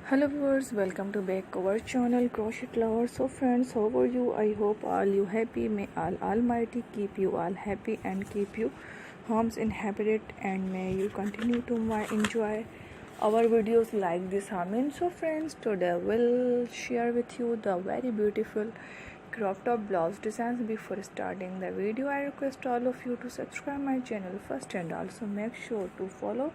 Hello viewers, welcome to back our channel Crochet Lovers. So friends, how are you? I hope all you happy. May all Almighty keep you all happy and keep you homes inhabited, and may you continue to enjoy our videos like this. Amen. So friends, today we'll share with you the very beautiful crop top blouse designs. Before starting the video, I request all of you to subscribe my channel first and also make sure to follow.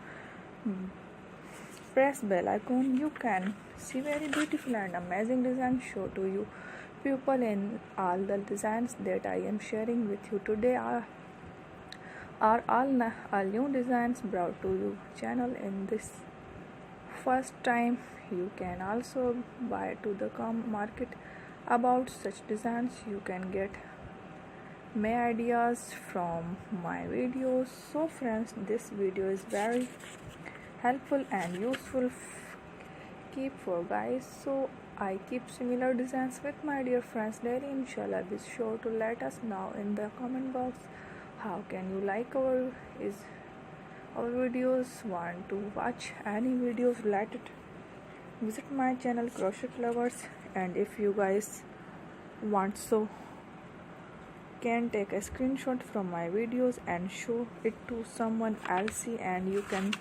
Press bell icon. You can see very beautiful and amazing designs show to you people in all the designs that I am sharing with you today are all new designs brought to you channel in this first time. You can also buy to the market about such designs. You can get my ideas from my videos. So friends, this video is very helpful and useful keep for guys, so I keep similar designs with my dear friends daily. Inshallah, be sure to let us know in the comment box how can you like our videos. Want to watch any videos related, visit my channel Crochet Lovers, and if you guys want, so can take a screenshot from my videos and show it to someone else, and you can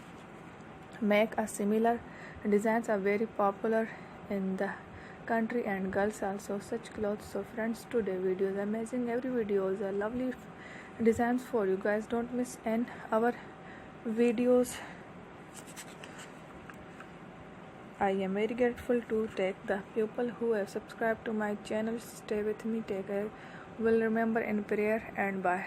make a similar designs are very popular in the country, and girls also such clothes. So friends, today video is amazing. Every video is a lovely designs for you guys. Don't miss in our videos. I am very grateful to take the people who have subscribed to my channel. Stay with me, take care, will remember in prayer, and bye.